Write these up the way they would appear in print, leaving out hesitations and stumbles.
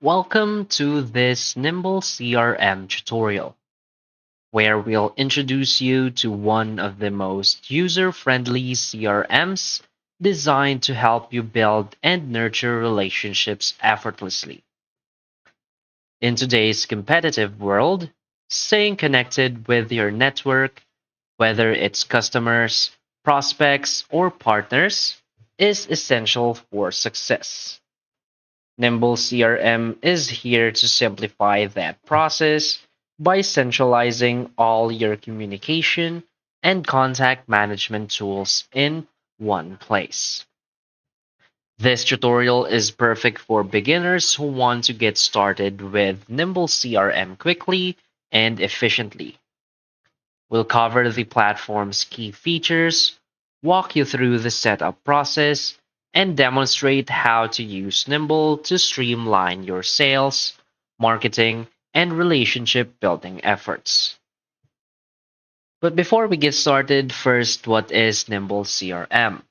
Welcome to this Nimble CRM tutorial, where we'll introduce you to one of the most user-friendly CRMs designed to help you build and nurture relationships effortlessly. In today's competitive world, staying connected with your network, whether it's customers, prospects, or partners, is essential for success. Nimble CRM is here to simplify that process by centralizing all your communication and contact management tools in one place. This tutorial is perfect for beginners who want to get started with Nimble CRM quickly and efficiently. We'll cover the platform's key features, walk you through the setup process, and demonstrate how to use Nimble to streamline your sales, marketing, and relationship building efforts. But before we get started, first, what is Nimble CRM?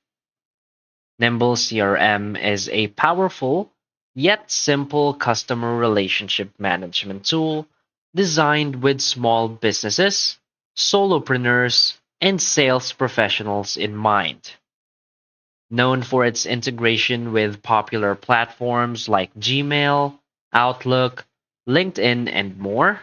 Nimble CRM is a powerful yet simple customer relationship management tool designed with small businesses, solopreneurs, and sales professionals in mind. Known for its integration with popular platforms like Gmail, Outlook, LinkedIn, and more,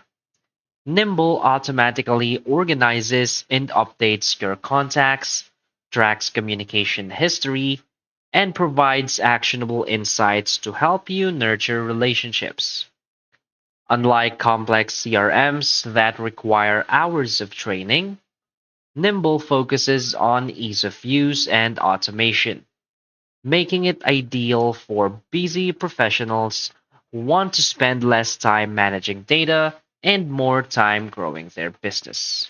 Nimble automatically organizes and updates your contacts, tracks communication history, and provides actionable insights to help you nurture relationships. Unlike complex CRMs that require hours of training, Nimble focuses on ease of use and automation, making it ideal for busy professionals who want to spend less time managing data and more time growing their business.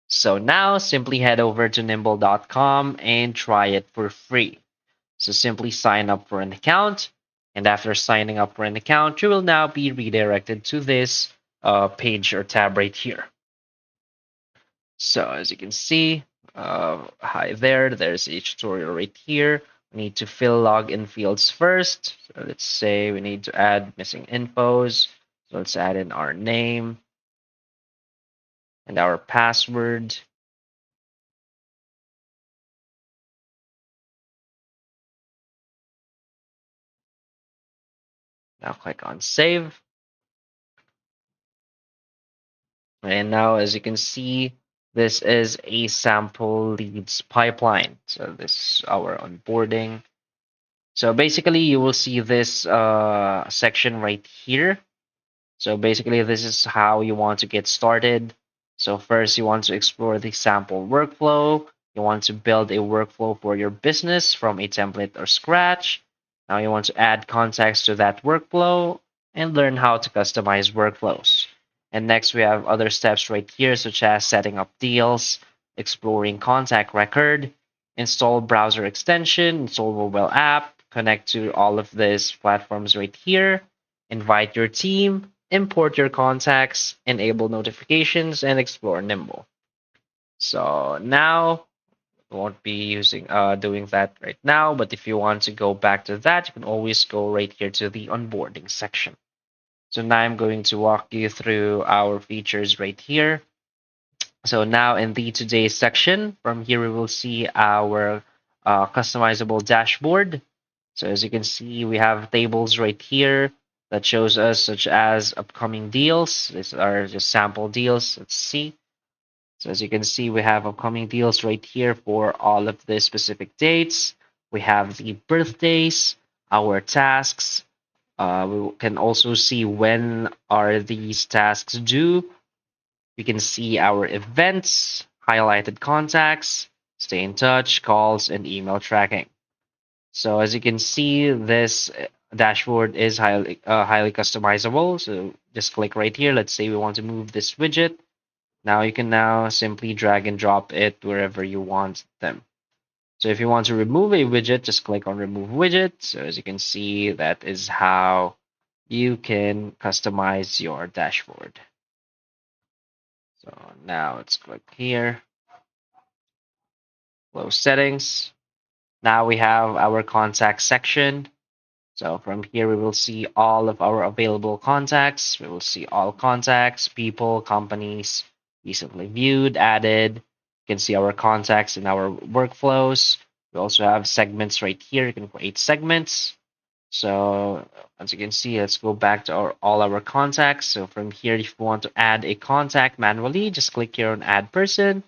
So now simply head over to nimble.com and try it for free. So simply sign up for an account, and after signing up for an account, you will now be redirected to this page or tab right here. So as you can see, hi there, there's a tutorial right here. We need to fill login fields first. So let's say we need to add missing infos. So let's add in our name and our password. Now click on save. And now as you can see, this is a sample leads pipeline. So this is our onboarding. So basically you will see this section right here. So basically, this is how you want to get started. So first, you want to explore the sample workflow. You want to build a workflow for your business from a template or scratch. Now you want to add context to that workflow and learn how to customize workflows. And next, we have other steps right here, such as setting up deals, exploring contact record, install browser extension, install mobile app, connect to all of these platforms right here, invite your team, import your contacts, enable notifications, and explore Nimble. So now we won't be doing that right now, but if you want to go back to that, you can always go right here to the onboarding section. So now I'm going to walk you through our features right here. So now in the today's section, from here we will see our customizable dashboard. So as you can see, we have tables right here that shows us such as upcoming deals. These are just sample deals. Let's see. So as you can see, we have upcoming deals right here for all of the specific dates. We have the birthdays, our tasks. We can also see when are these tasks due. We can see our events, highlighted contacts, stay in touch, calls, and email tracking. So as you can see, this dashboard is highly customizable. So just click right here. Let's say we want to move this widget. Now you can now simply drag and drop it wherever you want them. So if you want to remove a widget, just click on remove widget. So as you can see, that is how you can customize your dashboard. So now let's click here, close settings. Now we have our contact section. So from here, we will see all of our available contacts. We will see all contacts, people, companies, recently viewed, added. You can see our contacts in our workflows. We also have segments right here. You can create segments. So as you can see, let's go back to all our contacts. So from here, if you want to add a contact manually, just click here on add person.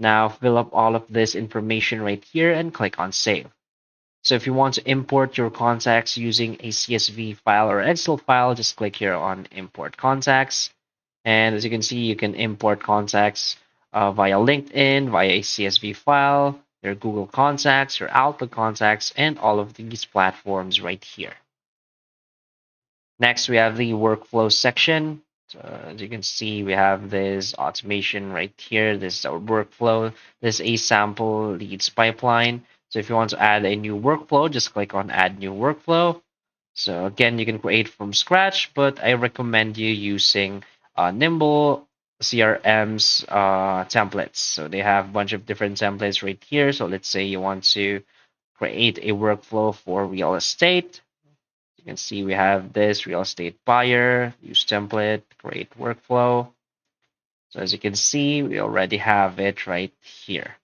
Now fill up all of this information right here and click on save. So if you want to import your contacts using a CSV file or Excel file, just click here on import contacts. And as you can see, you can import contacts via LinkedIn, via a CSV file, your Google contacts, your Outlook contacts, and all of these platforms right here. Next, we have the workflow section. So as you can see, we have this automation right here. This is our workflow. This is a sample leads pipeline. So if you want to add a new workflow, just click on add new workflow. So again, you can create from scratch, but I recommend you using Nimble CRM's templates. So they have a bunch of different templates right here. So let's say you want to create a workflow for real estate. You can see we have this real estate buyer, use template, create workflow. So as you can see, we already have it right here.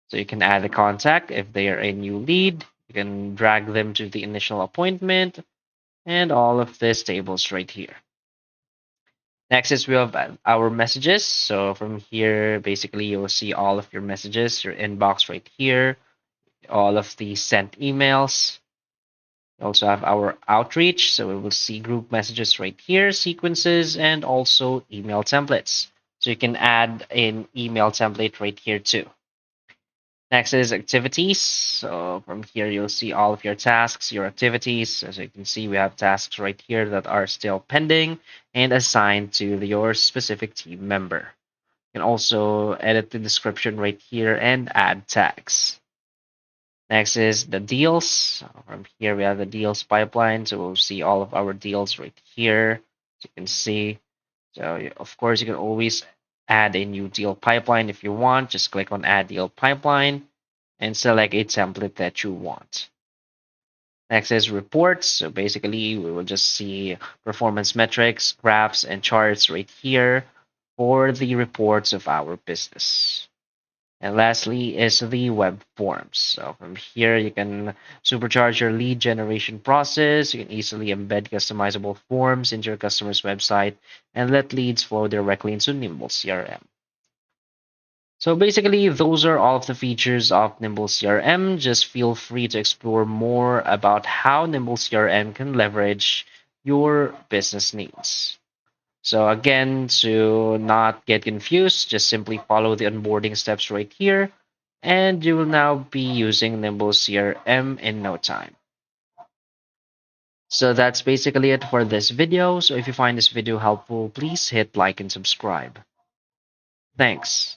So you can add a contact if they are a new lead. You can drag them to the initial appointment and all of this tables right here. Next is we have our messages. So from here, basically you will see all of your messages, your inbox right here, all of the sent emails. We also have our outreach. So we will see group messages right here, sequences, and also email templates. So you can add an email template right here too. Next is activities. So from here, you'll see all of your tasks, your activities. As you can see, we have tasks right here that are still pending and assigned to your specific team member. You can also edit the description right here and add tags. Next is the deals. So from here, we have the deals pipeline. So we'll see all of our deals right here. As you can see. So of course, you can always add a new deal pipeline if you want. Just click on add deal pipeline and select a template that you want. Next is reports. So basically, we will just see performance metrics, graphs, and charts right here for the reports of our business. And lastly is the web forms. So from here, you can supercharge your lead generation process. You can easily embed customizable forms into your customer's website and let leads flow directly into Nimble CRM. So basically, those are all of the features of Nimble CRM. Just feel free to explore more about how Nimble CRM can leverage your business needs. So again, to not get confused, just simply follow the onboarding steps right here, and you will now be using Nimble CRM in no time. So that's basically it for this video. So if you find this video helpful, please hit like and subscribe. Thanks.